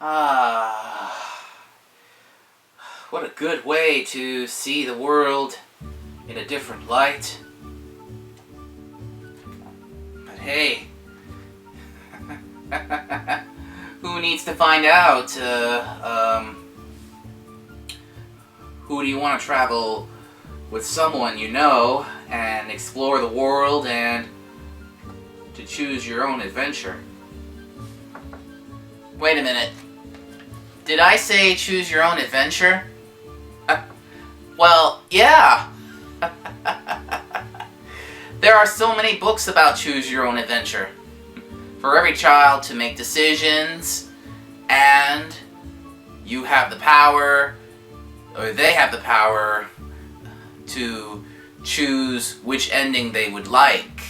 Ah, what a good way to see the world in a different light. But hey, who needs to find out? Who do you want to travel with someone you know and explore the world and to choose your own adventure? Wait a minute. Did I say choose your own adventure? Well, yeah. There are so many books about choose your own adventure. For every child to make decisions, and you have the power, or they have the power, to choose which ending they would like.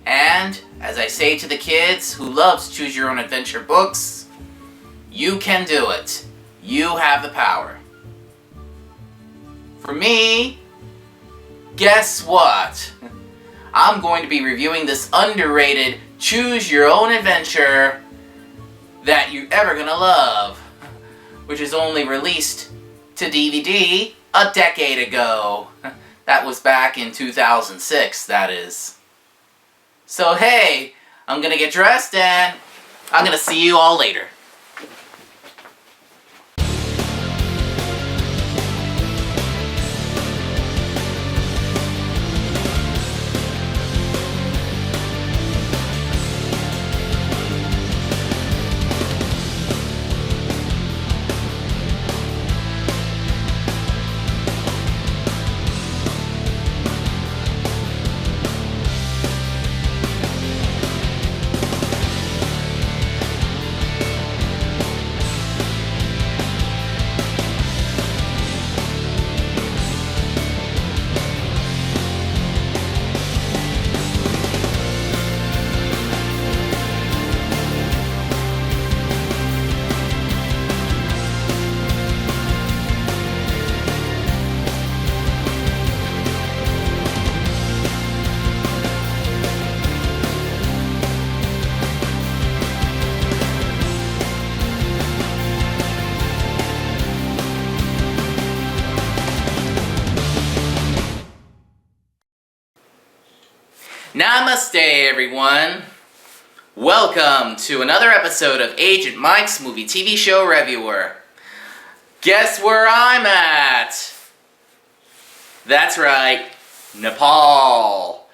And, as I say to the kids who loves Choose Your Own Adventure books, you can do it. You have the power. For me, guess what? I'm going to be reviewing this underrated Choose Your Own Adventure that you're ever gonna love, which is only released to DVD a decade ago. That was back in 2006, that is. So hey, I'm gonna get dressed and I'm gonna see you all later. Namaste, everyone. Welcome to another episode of Agent Mike's movie TV show Revewer. Guess where I'm at? That's right, Nepal.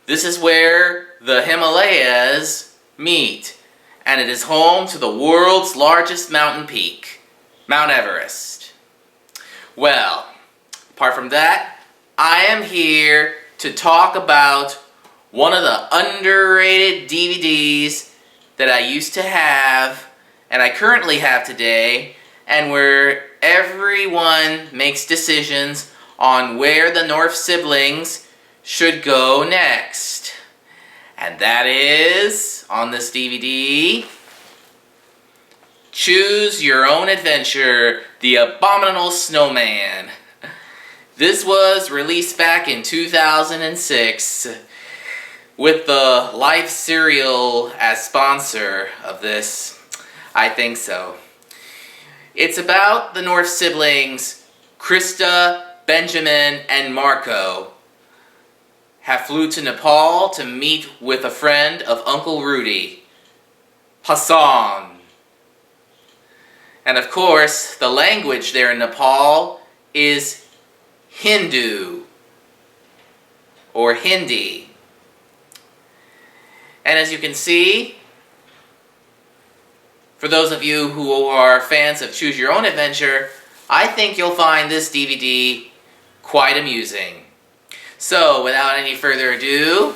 This is where the Himalayas meet, and it is home to the world's largest mountain peak, Mount Everest. Well, apart from that, I am here to talk about one of the underrated DVDs that I used to have, and I currently have today, and where everyone makes decisions on where the North siblings should go next. And that is, on this DVD, Choose Your Own Adventure, The Abominable Snowman. This was released back in 2006 with the Life cereal as sponsor of this. I think so. It's about the North siblings, Krista, Benjamin, and Marco, have flew to Nepal to meet with a friend of Uncle Rudy, Hassan. And of course, the language there in Nepal is Hindu, or Hindi. And as you can see, for those of you who are fans of Choose Your Own Adventure, I think you'll find this DVD quite amusing. So, without any further ado,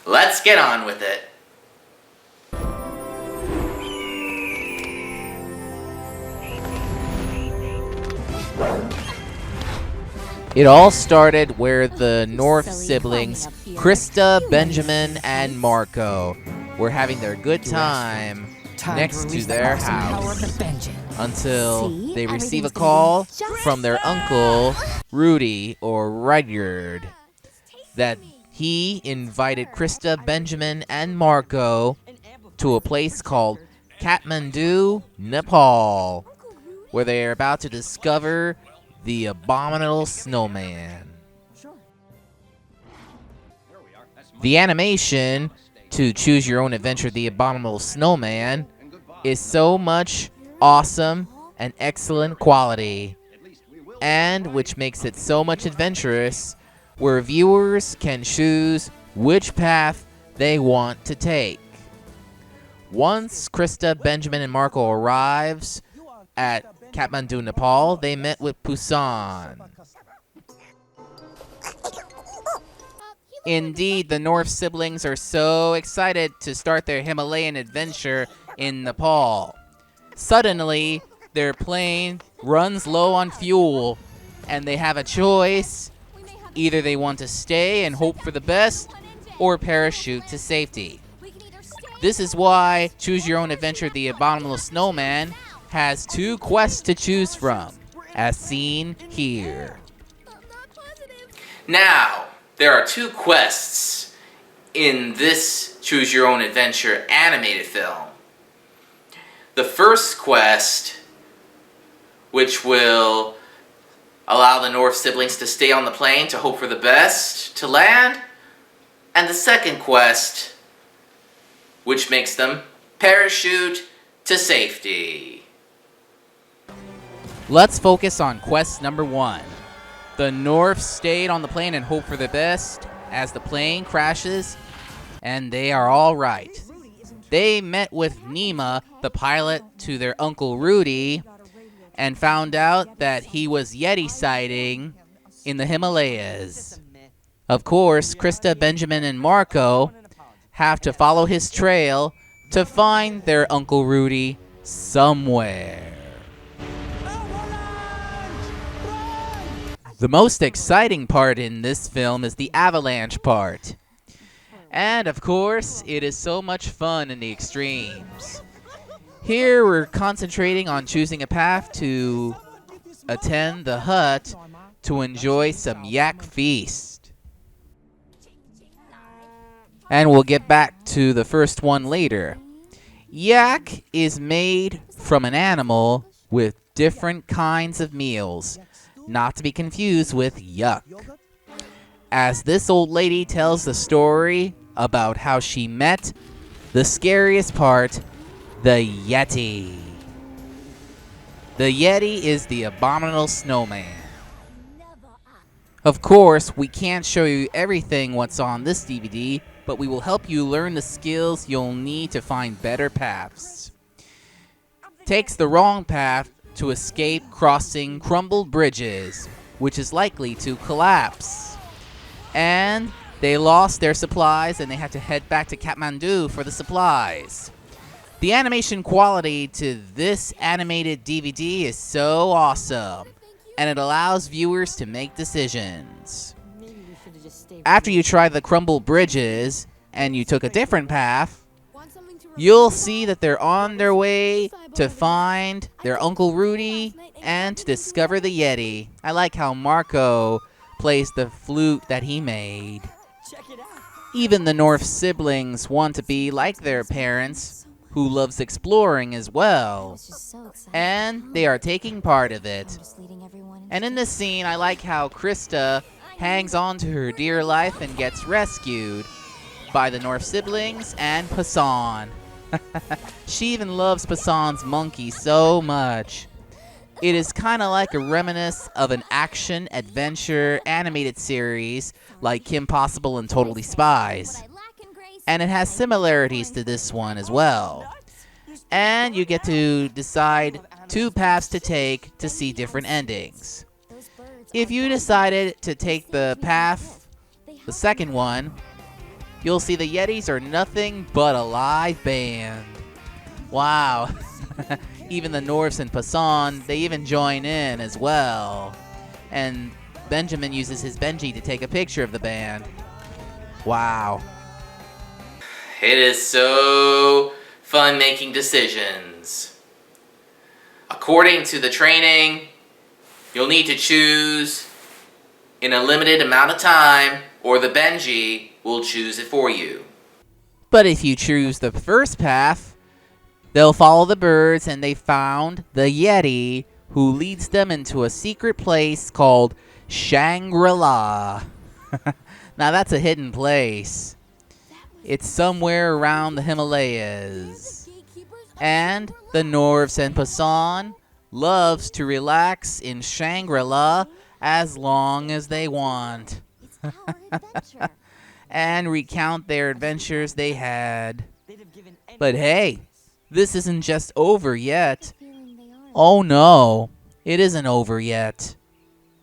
let's get on with it. It all started where the North siblings, Krista, Benjamin, and Marco, were having their good time next to their house until they receive a call from their uncle, Rudy, or Rudyard, that he invited Krista, Benjamin, and Marco to a place called Kathmandu, Nepal, where they are about to discover the Abominable Snowman. The animation to Choose Your Own Adventure, The Abominable Snowman, is so much awesome and excellent quality, and which makes it so much adventurous, where viewers can choose which path they want to take. Once Krista, Benjamin, and Marco arrives at Kathmandu, Nepal, they met with Busan. Indeed, the North siblings are so excited to start their Himalayan adventure in Nepal. Suddenly, their plane runs low on fuel, and they have a choice. Either they want to stay and hope for the best, or parachute to safety. This is why Choose Your Own Adventure, The Abominable Snowman has 2 quests to choose from, as seen here. Now, there are 2 quests in this Choose Your Own Adventure animated film. The first quest, which will allow the North siblings to stay on the plane to hope for the best to land, and the second quest, which makes them parachute to safety. Let's focus on quest number 1. The North stayed on the plane and hoped for the best as the plane crashes, and they are all right. They met with Nima, the pilot, to their Uncle Rudy, and found out that he was Yeti sighting in the Himalayas. Of course, Krista, Benjamin, and Marco have to follow his trail to find their Uncle Rudy somewhere. The most exciting part in this film is the avalanche part. And of course, it is so much fun in the extremes. Here we're concentrating on choosing a path to attend the hut to enjoy some yak feast. And we'll get back to the first one later. Yak is made from an animal with different kinds of meals, not to be confused with yuck. As this old lady tells the story about how she met the scariest part, the Yeti. The Yeti is the Abominable Snowman. Of course, we can't show you everything what's on this DVD, but we will help you learn the skills you'll need to find better paths. Takes the wrong path to escape crossing crumbled bridges, which is likely to collapse. And they lost their supplies and they had to head back to Kathmandu for the supplies. The animation quality to this animated DVD is so awesome, and it allows viewers to make decisions. After you try the crumbled bridges and you took a different path, you'll see that they're on their way to find their Uncle Rudy and to discover the Yeti. I like how Marco plays the flute that he made. Even the North siblings want to be like their parents, who loves exploring as well. And they are taking part of it. And in this scene, I like how Krista hangs on to her dear life and gets rescued by the North siblings and Pasan. She even loves Pasan's monkey so much. It is kind of like a reminiscence of an action-adventure animated series like Kim Possible and Totally Spies. And it has similarities to this one as well. And you get to decide 2 paths to take to see different endings. If you decided to take the path, the second one, you'll see the Yetis are nothing but a live band. Wow. Even the Norths and Pasan, they even join in as well. And Benjamin uses his Benji to take a picture of the band. Wow. It is so fun making decisions. According to the training, you'll need to choose in a limited amount of time, or the Benji will choose it for you. But if you choose the first path, they'll follow the birds, and they found the Yeti, who leads them into a secret place called Shangri-La. Now that's a hidden place. It's somewhere around the Himalayas. And the Norse and Pasan loves to relax in Shangri-La as long as they want. And recount their adventures they had. But hey, this isn't just over yet. Oh no, it isn't over yet.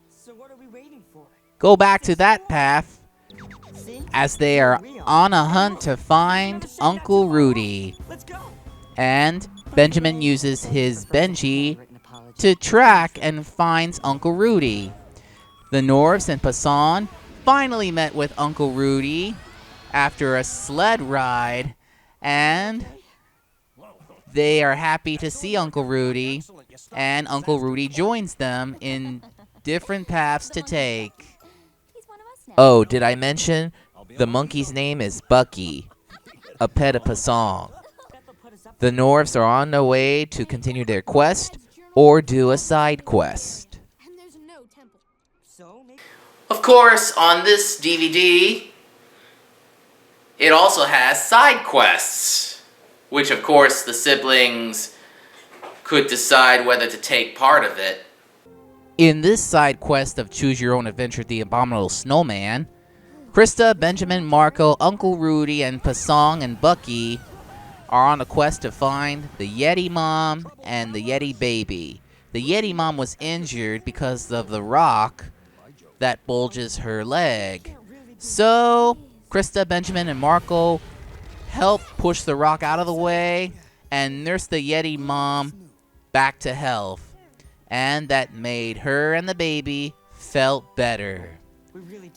So what are we waiting for? Go back to that path as they are on a hunt to find Uncle Rudy. Let's go. And Benjamin uses his Benji to track and finds Uncle Rudy. The Norse and Pasan finally met with Uncle Rudy after a sled ride, and they are happy to see Uncle Rudy, and Uncle Rudy joins them in different paths to take. Oh, did I mention the monkey's name is Bucky, a pet of Pasan? The Norse are on their way to continue their quest or do a side quest. Of course, on this DVD, it also has side quests, which of course the siblings could decide whether to take part of it. In this side quest of Choose Your Own Adventure, The Abominable Snowman, Krista, Benjamin, Marco, Uncle Rudy, and Pasong and Bucky are on a quest to find the Yeti mom and the Yeti baby. The Yeti mom was injured because of the rock that bulges her leg. So, Krista, Benjamin, and Marco help push the rock out of the way and nurse the Yeti mom back to health. And that made her and the baby felt better.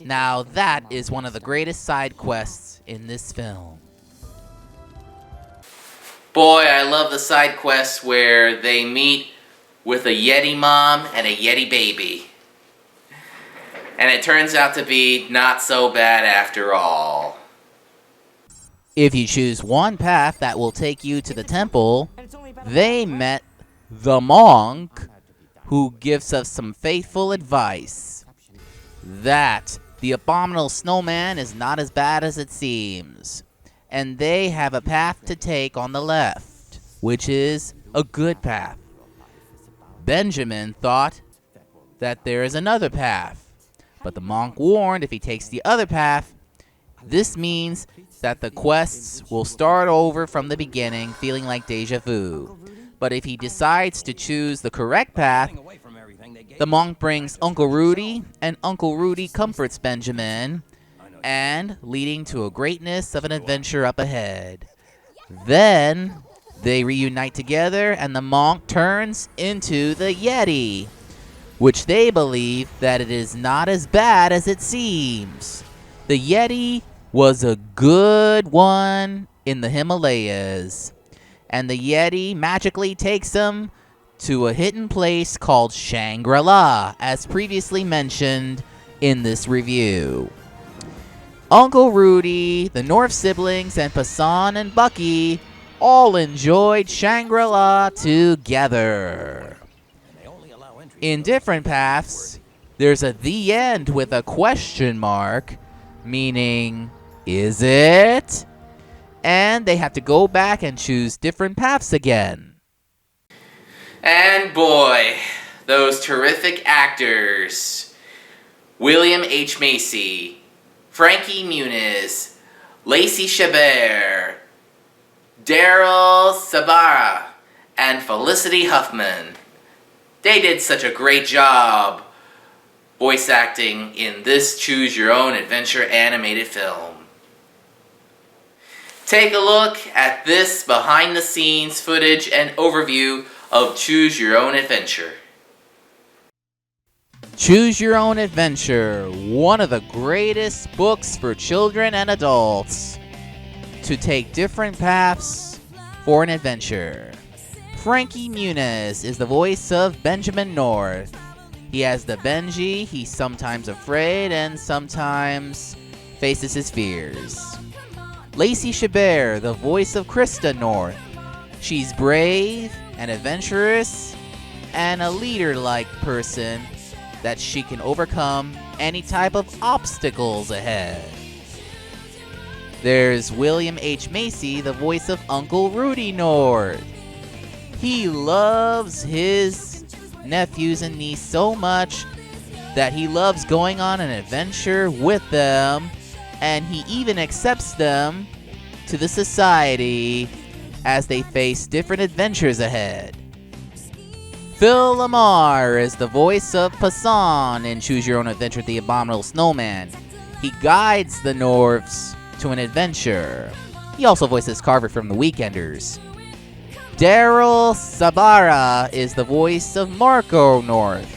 Now that is one of the greatest side quests in this film. Boy, I love the side quests where they meet with a Yeti mom and a Yeti baby. And it turns out to be not so bad after all. If you choose one path that will take you to the temple, they met the monk, who gives us some faithful advice. That the Abominable Snowman is not as bad as it seems. And they have a path to take on the left, which is a good path. Benjamin thought that there is another path, but the monk warned if he takes the other path, this means that the quests will start over from the beginning, feeling like deja vu. But if he decides to choose the correct path, the monk brings Uncle Rudy, and Uncle Rudy comforts Benjamin, and leading to a greatness of an adventure up ahead. Then they reunite together, and the monk turns into the Yeti, which they believe that it is not as bad as it seems. The Yeti was a good one in the Himalayas, and the Yeti magically takes them to a hidden place called Shangri-La, as previously mentioned in this review. Uncle Rudy, the North siblings, and Pasan and Bucky all enjoyed Shangri-La together. In different paths, there's a the end with a question mark, meaning, is it? And they have to go back and choose different paths again. And boy, those terrific actors. William H. Macy, Frankie Muniz, Lacey Chabert, Daryl Sabara, and Felicity Huffman. They did such a great job voice acting in this Choose Your Own Adventure animated film. Take a look at this behind the scenes footage and overview of Choose Your Own Adventure. Choose Your Own Adventure, one of the greatest books for children and adults to take different paths for an adventure. Frankie Muniz is the voice of Benjamin North. He has the Benji, he's sometimes afraid and sometimes faces his fears. Lacey Chabert, the voice of Krista North. She's brave and adventurous and a leader-like person that she can overcome any type of obstacles ahead. There's William H. Macy, the voice of Uncle Rudy North. He loves his nephews and niece so much that he loves going on an adventure with them, and he even accepts them to the society as they face different adventures ahead. Phil Lamar is the voice of Passan in Choose Your Own Adventure: The Abominable Snowman. He guides the Norths to an adventure. He also voices Carver from The Weekenders. Daryl Sabara is the voice of Marco North.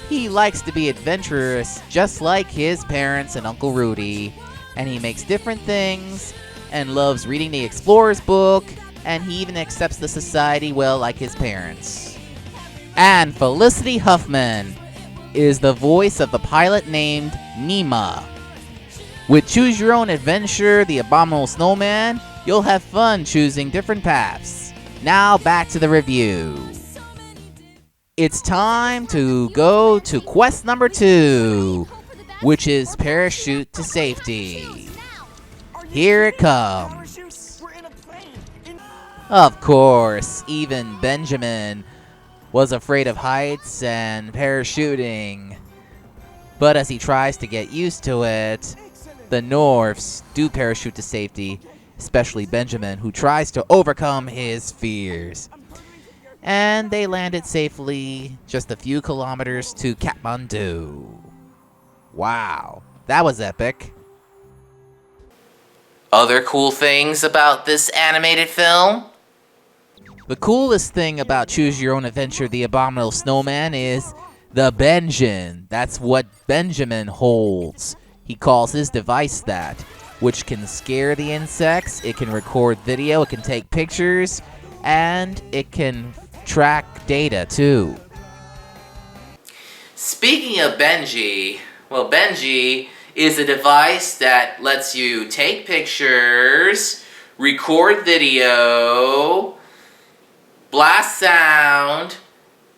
He likes to be adventurous just like his parents and Uncle Rudy, and he makes different things and loves reading the Explorer's book, and he even accepts the society well like his parents. And Felicity Huffman is the voice of the pilot named Nima. With Choose Your Own Adventure: The Abominable Snowman, you'll have fun choosing different paths. Now back to the review. It's time to go to quest number 2, which is Parachute to Safety. Here it comes. Of course, even Benjamin was afraid of heights and parachuting. But as he tries to get used to it, the Norths do parachute to safety, especially Benjamin, who tries to overcome his fears. And they landed safely just a few kilometers to Kathmandu. Wow, that was epic. Other cool things about this animated film? The coolest thing about Choose Your Own Adventure: The Abominable Snowman is the Benjin. That's what Benjamin holds. He calls his device that, which can scare the insects, it can record video, it can take pictures, and it can track data too. Speaking of Benji, well, Benji is a device that lets you take pictures, record video, blast sound,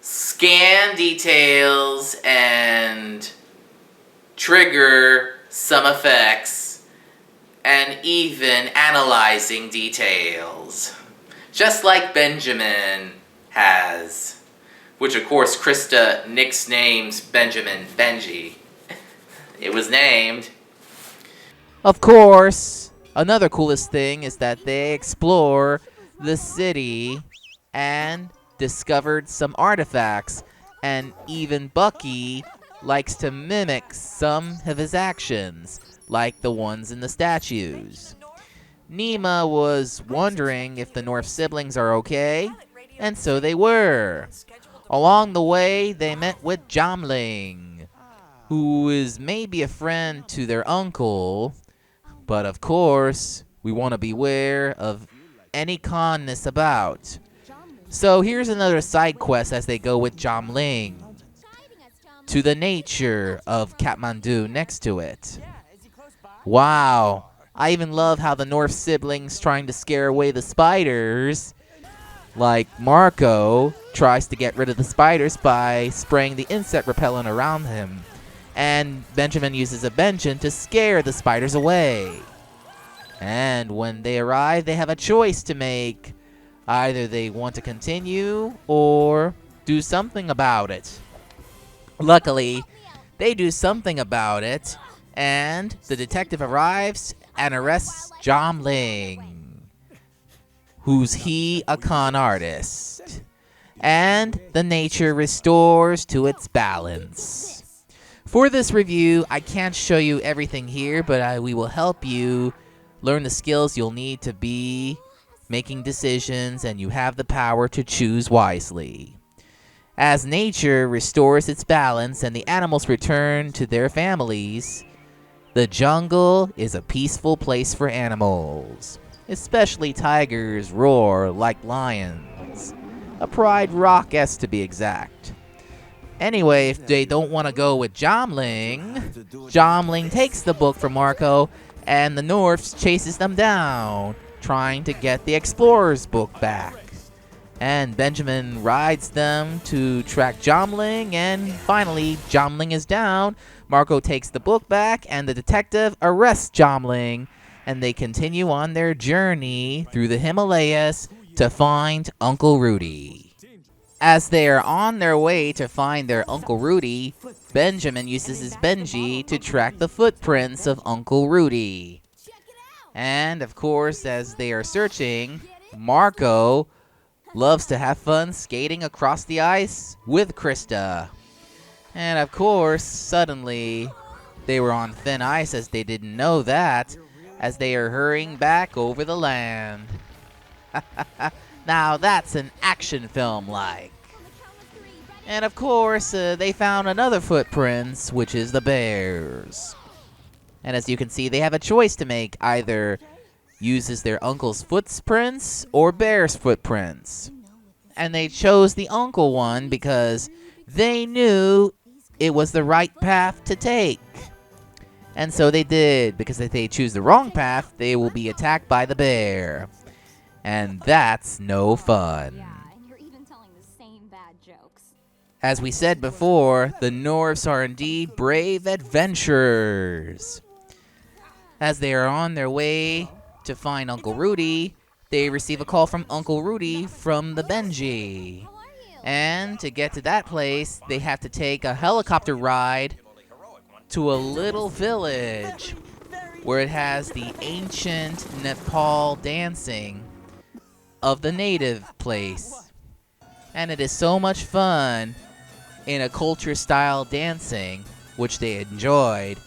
scan details, and trigger some effects, and even analyzing details. Just like Benjamin has. Which of course Krista nicknames Benjamin Benji. It was named. Of course, another coolest thing is that they explore the city and discovered some artifacts, and even Bucky likes to mimic some of his actions, like the ones in the statues. Nima was wondering if the North siblings are okay, and so they were. Along the way, they met with Jamling, who is maybe a friend to their uncle, but of course, we want to beware of any conness about. So here's another side quest as they go with Jamling to the nature of Kathmandu next to it. Wow, I even love how the North siblings trying to scare away the spiders. Like Marco tries to get rid of the spiders by spraying the insect repellent around him. And Benjamin uses a Benjin to scare the spiders away. And when they arrive, they have a choice to make. Either they want to continue or do something about it. Luckily, they do something about it, and the detective arrives and arrests Jamling, who's a con artist. And the nature restores to its balance. For this review, I can't show you everything here, but we will help you learn the skills you'll need to be making decisions, and you have the power to choose wisely. As nature restores its balance and the animals return to their families, the jungle is a peaceful place for animals. Especially tigers roar like lions. A pride rock-esque to be exact. Anyway, if they don't want to go with Jamling, Jamling takes the book from Marco, and the Norfs chases them down, trying to get the Explorer's book back. And Benjamin rides them to track Jomling, and finally, Jomling is down. Marco takes the book back, and the detective arrests Jomling, and they continue on their journey through the Himalayas to find Uncle Rudy. As they are on their way to find their Uncle Rudy, Benjamin uses his Benji to track the footprints of Uncle Rudy. And, of course, as they are searching, Marco loves to have fun skating across the ice with Krista. And of course, suddenly, they were on thin ice as they didn't know that, as they are hurrying back over the land. Now that's an action film like. And of course, they found another footprints, which is the bears. And as you can see, they have a choice to make, either uses their uncle's footprints or bear's footprints. And they chose the uncle one because they knew it was the right path to take. And so they did, because if they choose the wrong path, they will be attacked by the bear. And that's no fun. Yeah, and you're even telling the same bad jokes. As we said before, the Norfs are indeed brave adventurers. As they are on their way to find Uncle Rudy, they receive a call from Uncle Rudy from the Benji. And to get to that place, they have to take a helicopter ride to a little village where it has the ancient Nepal dancing of the native place. And it is so much fun in a culture-style dancing, which they enjoyed.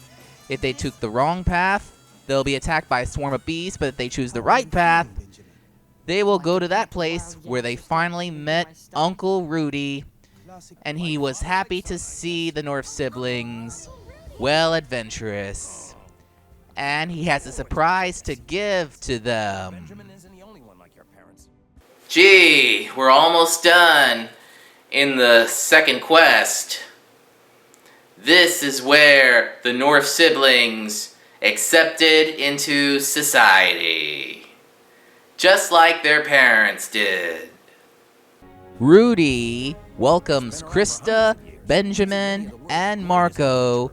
If they took the wrong path, they'll be attacked by a swarm of bees, but if they choose the right path, they will go to that place where they finally met Uncle Rudy, and he was happy to see the North siblings, well adventurous. And he has a surprise to give to them. Gee, we're almost done in the second quest. This is where the North siblings accepted into society, just like their parents did. Rudy welcomes Krista, Benjamin, and Marco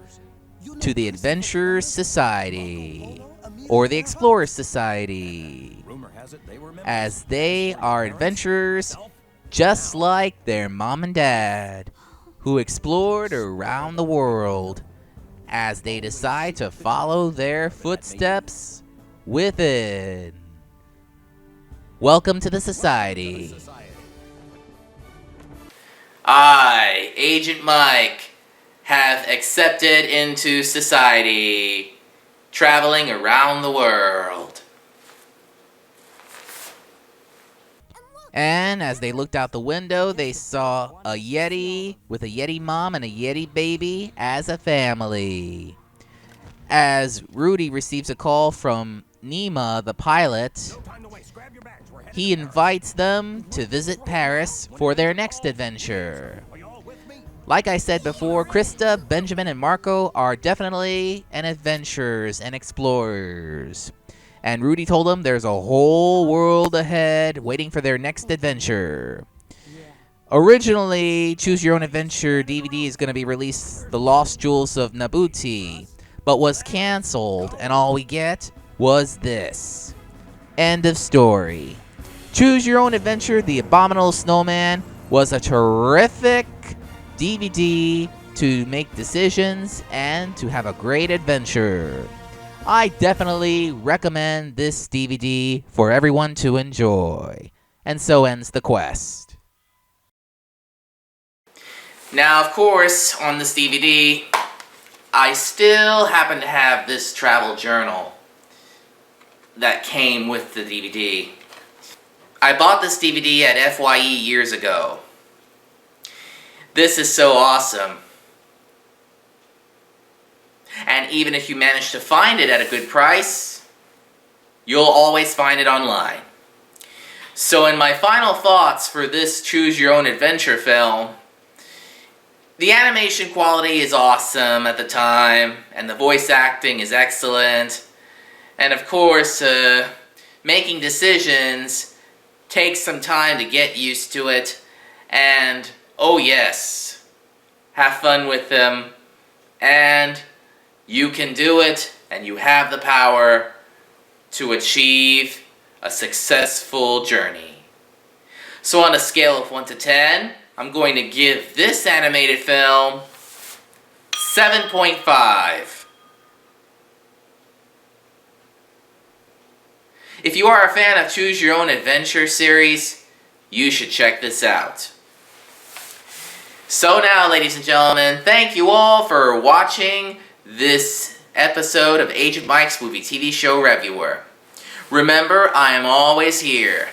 to the Adventurers Society, or the Explorers Society, as they are adventurers just like their mom and dad, who explored around the world, as they decide to follow their footsteps within. Welcome to the society. I, Agent Mike, have accepted into society, traveling around the world. And as they looked out the window, they saw a Yeti with a Yeti mom and a Yeti baby as a family. As Rudy receives a call from Nima, the pilot, he invites them to visit Paris for their next adventure. Like I said before, Krista, Benjamin, and Marco are definitely adventurers and explorers. And Rudy told them there's a whole world ahead waiting for their next adventure. Originally, Choose Your Own Adventure DVD is going to be released, The Lost Jewels of Nabuti, but was canceled, and all we get was this. End of story. Choose Your Own Adventure, The Abominable Snowman, was a terrific DVD to make decisions and to have a great adventure. I definitely recommend this DVD for everyone to enjoy. And so ends the quest. Now, of course, on this DVD, I still happen to have this travel journal that came with the DVD. I bought this DVD at FYE years ago. This is so awesome. And even if you manage to find it at a good price, you'll always find it online. So in my final thoughts for this Choose Your Own Adventure film, the animation quality is awesome at the time, and the voice acting is excellent. And of course, making decisions takes some time to get used to it. And, oh yes, have fun with them. And you can do it, and you have the power to achieve a successful journey. So on a scale of 1 to 10, I'm going to give this animated film 7.5. If you are a fan of Choose Your Own Adventure series, you should check this out. So now, ladies and gentlemen, thank you all for watching this episode of Agent Mike's Movie TV Show Reviewer. Remember, I am always here.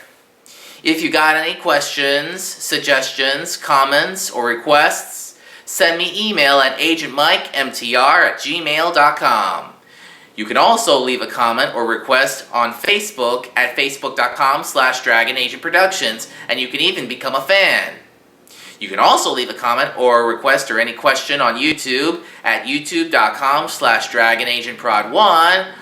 If you got any questions, suggestions, comments, or requests, send me email at agentmikemtr@gmail.com. You can also leave a comment or request on Facebook at facebook.com/DragonAgentProductions, and you can even become a fan. You can also leave a comment or a request or any question on YouTube at youtube.com/DragonAgentProd1.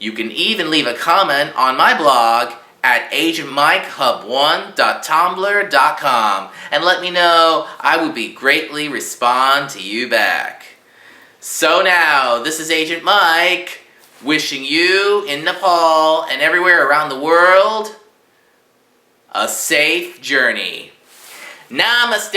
You can even leave a comment on my blog at agentmikehub1.tumblr.com and let me know. I would be greatly respond to you back. So now, this is Agent Mike, wishing you in Nepal and everywhere around the world a safe journey. Namaste!